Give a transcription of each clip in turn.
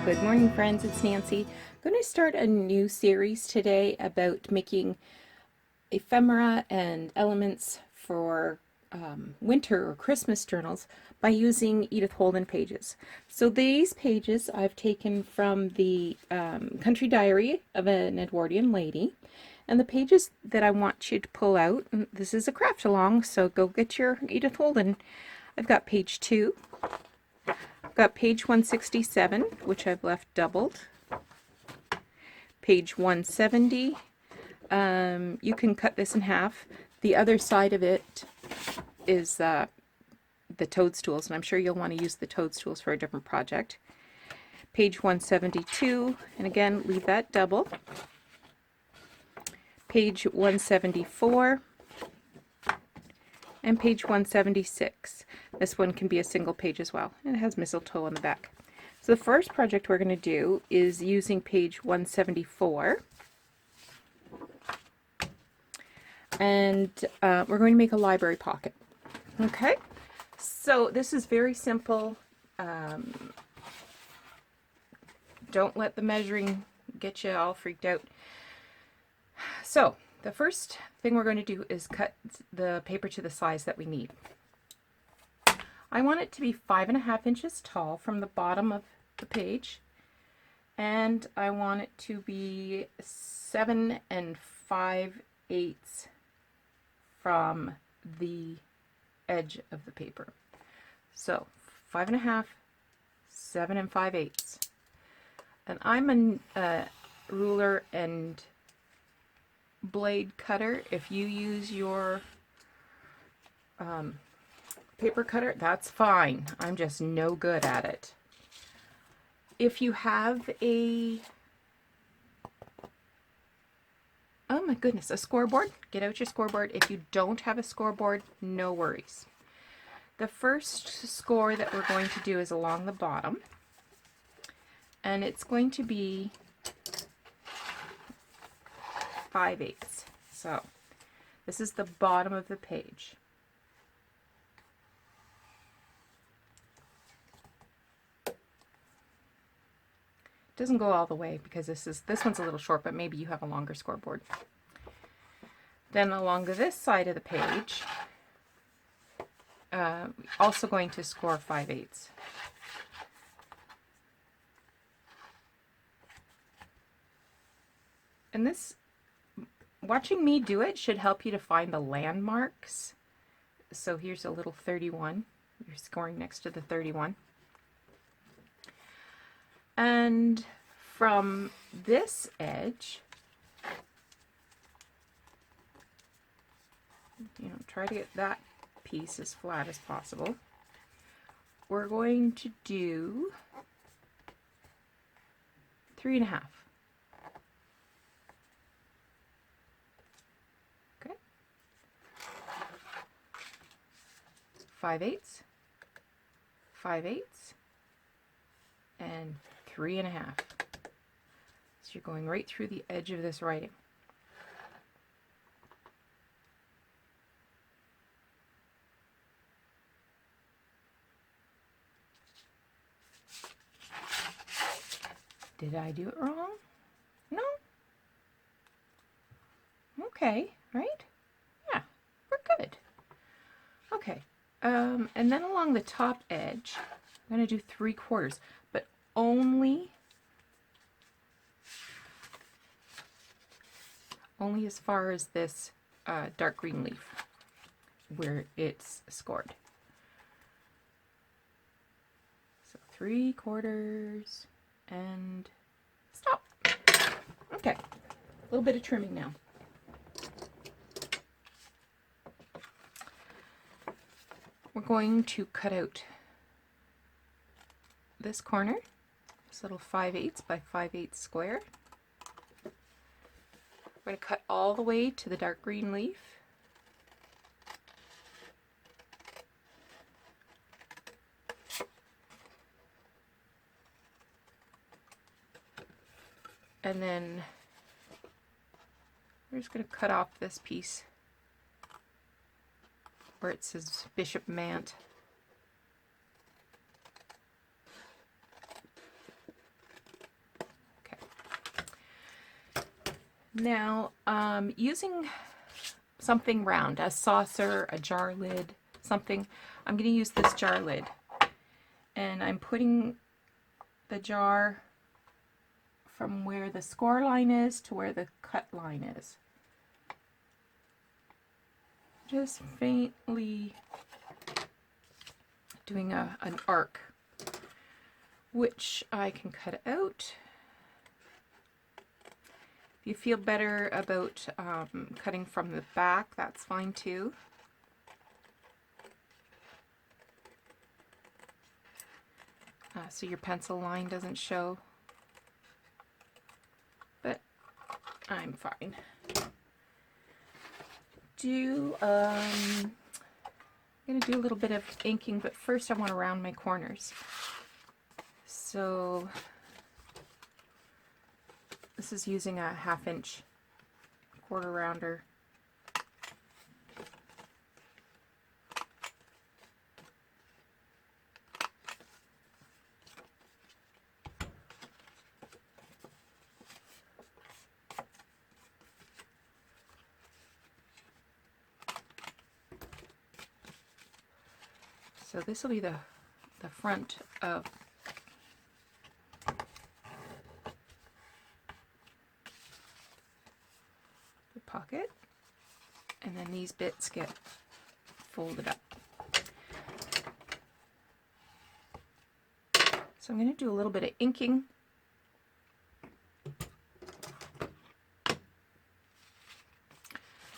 Good morning, friends. It's Nancy. I'm going to start a new series today about making ephemera and elements for winter or Christmas journals by using Edith Holden pages. So these pages I've taken from the Country Diary of an Edwardian Lady. And the pages that I want you to pull out, and this is a craft along, so go get your Edith Holden. I've got page 2. Got page 167, which I've left doubled. Page 170. You can cut this in half. The other side of it is the toadstools, and I'm sure you'll want to use the toadstools for a different project. Page 172, and again, leave that double. Page 174. And page 176. This one can be a single page as well. And it has mistletoe on the back. So the first project we're going to do is using page 174. And we're going to make a library pocket. Okay? So this is very simple. Don't let the measuring get you all freaked out. So the first thing we're going to do is cut the paper to the size that we need. I want it to be 5.5 inches tall from the bottom of the page, and I want it to be 7 5/8 from the edge of the paper. So 5.5, 7 5/8. And I'm a ruler and blade cutter. If you use your paper cutter, that's fine. I'm just no good at it. If you have a, oh my goodness, a scoreboard, get out your scoreboard. If you don't have a scoreboard, no worries. The first score that we're going to do is along the bottom, and it's going to be 5/8. So this is the bottom of the page. It doesn't go all the way because this one's a little short, but maybe you have a longer scoreboard. Then along this side of the page, also going to score 5/8. And this, watching me do it should help you to find the landmarks. So here's a little 31. You're scoring next to the 31. And from this edge, try to get that piece as flat as possible. We're going to do 3.5. 5/8, 5/8, and 3.5. So you're going right through the edge of this writing. Did I do it wrong? No? Okay, right? Yeah, we're good. Okay. And then along the top edge, I'm going to do 3/4, but only as far as this dark green leaf where it's scored. So 3/4 and stop. Okay, a little bit of trimming now. We're going to cut out this corner, this little 5/8 by 5/8 square. We're going to cut all the way to the dark green leaf. And then we're just going to cut off this piece where it says Bishop Mant. Now, using something round, a saucer, a jar lid, something, I'm going to use this jar lid. And I'm putting the jar from where the score line is to where the cut line is. Just faintly doing an arc, which I can cut out. If you feel better about cutting from the back, that's fine too. So your pencil line doesn't show, but I'm fine. I'm going to do a little bit of inking, but first I want to round my corners. So this is using a 1/2 inch quarter rounder. So this will be the front of the pocket, and then these bits get folded up. So I'm going to do a little bit of inking.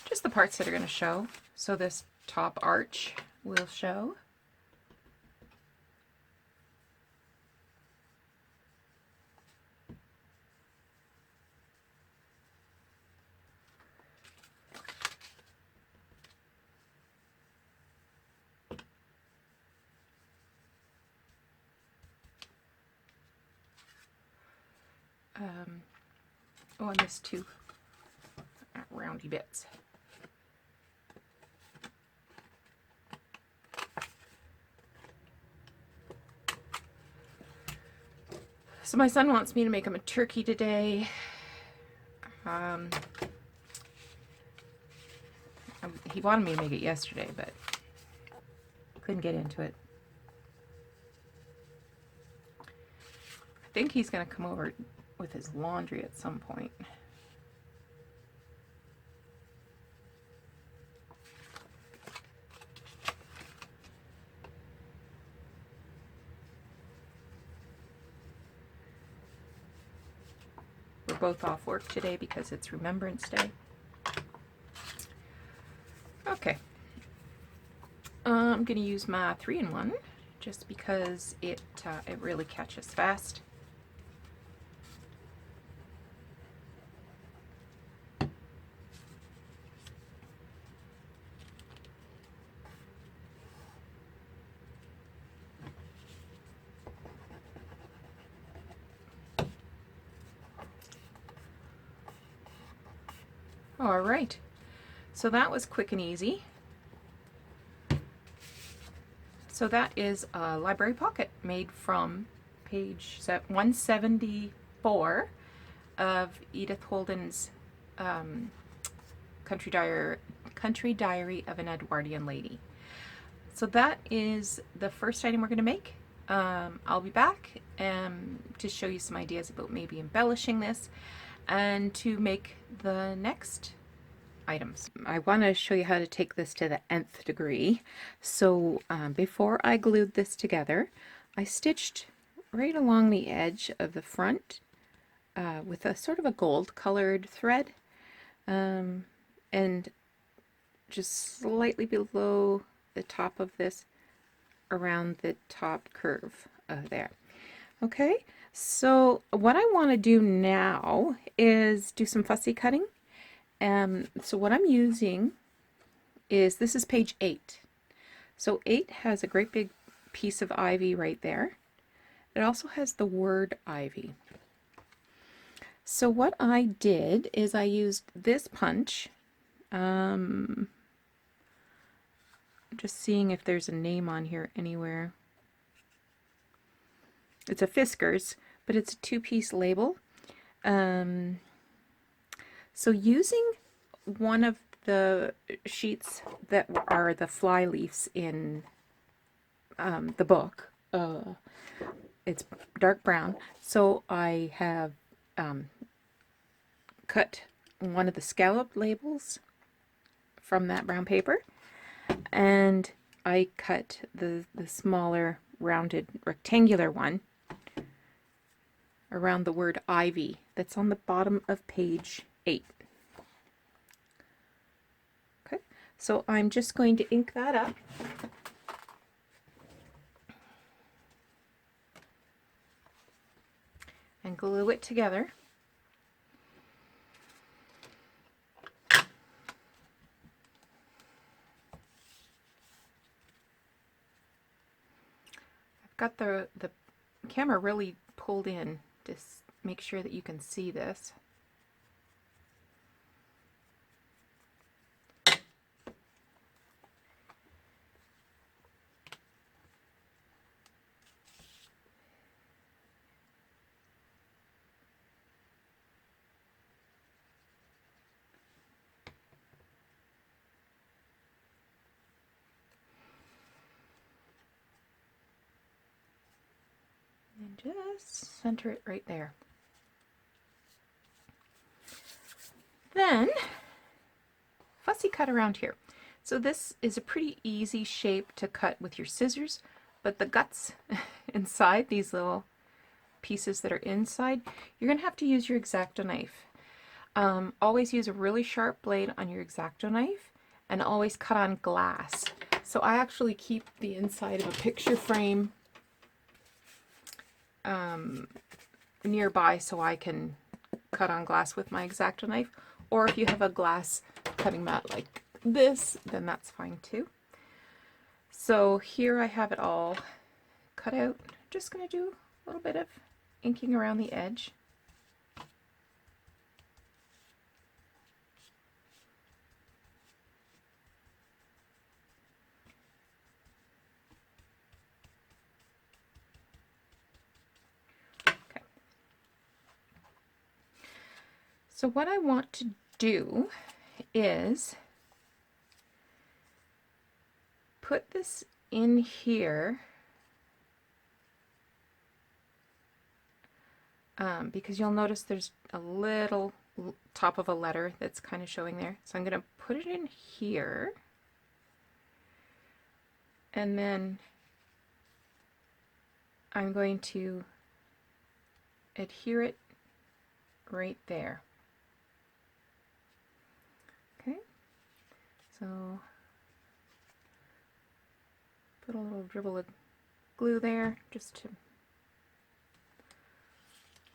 Just the parts that are going to show. So this top arch will show. Oh, and this too, roundy bits. So my son wants me to make him a turkey today. He wanted me to make it yesterday, but couldn't get into it. I think he's going to come over with his laundry at some point. We're both off work today because it's Remembrance Day. Okay. I'm going to use my 3-in-1 just because it really catches fast. All right, so that was quick and easy. So that is a library pocket made from page 174 of Edith Holden's Country Diary of an Edwardian Lady. So that is the first item we're going to make. I'll be back to show you some ideas about maybe embellishing this and to make the next items. I want to show you how to take this to the nth degree. So before I glued this together, I stitched right along the edge of the front with a sort of a gold colored thread and just slightly below the top of this around the top curve there. Okay, so what I want to do now is do some fussy cutting. So what I'm using is, this is page 8. So 8 has a great big piece of ivy right there. It also has the word ivy. So what I did is I used this punch. Just seeing if there's a name on here anywhere. It's a Fiskars, but it's a 2-piece label. So using one of the sheets that are the fly leaves in the book, it's dark brown, so I have cut one of the scallop labels from that brown paper, and I cut the smaller rounded rectangular one around the word ivy that's on the bottom of page 8. Okay, so I'm just going to ink that up. And glue it together. I've got the camera really pulled in to make sure that you can see this. And just center it right there. Then fussy cut around here. So this is a pretty easy shape to cut with your scissors, but the guts inside, these little pieces that are inside, you're going to have to use your X-Acto knife. Always use a really sharp blade on your X-Acto knife, and always cut on glass. So I actually keep the inside of a picture frame nearby so I can cut on glass with my X-Acto knife, or if you have a glass cutting mat like this, then that's fine too. So here I have it all cut out. Just going to do a little bit of inking around the edge. Okay. So what I want to do is put this in here because you'll notice there's a little top of a letter that's kind of showing there. So I'm going to put it in here, and then I'm going to adhere it right there. Okay, so put a little dribble of glue there just to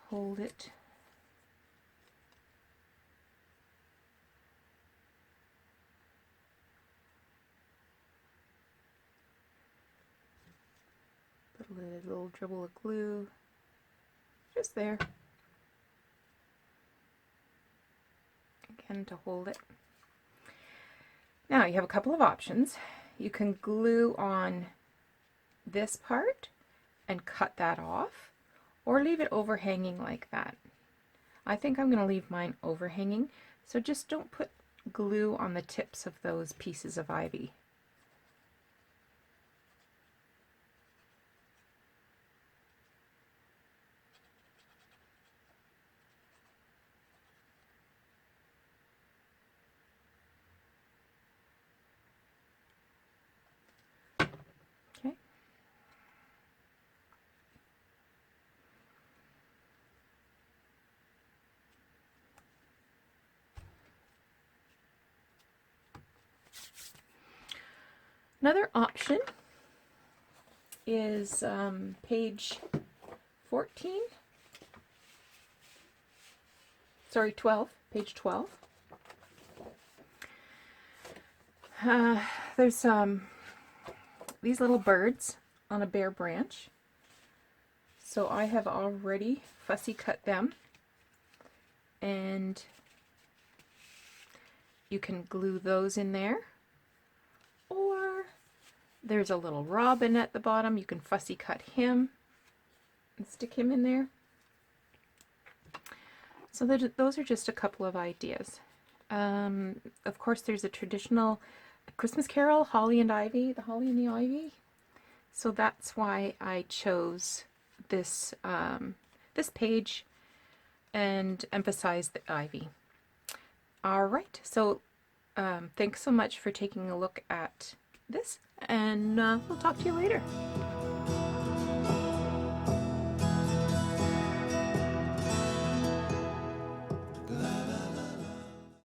hold it. Put a little dribble of glue just there. Again, to hold it. Now you have a couple of options. You can glue on this part and cut that off, or leave it overhanging like that. I think I'm going to leave mine overhanging, so just don't put glue on the tips of those pieces of ivy. Okay. Another option is page 14. Sorry, 12. Page 12. There's these little birds on a bare branch. So I have already fussy cut them, and you can glue those in there. Or there's a little robin at the bottom. You can fussy cut him and stick him in there. So those are just a couple of ideas. Of course, there's a traditional Christmas carol, Holly and Ivy, the Holly and the Ivy. So that's why I chose this this page and emphasize the ivy. All right, so thanks so much for taking a look at this, and we'll talk to you later.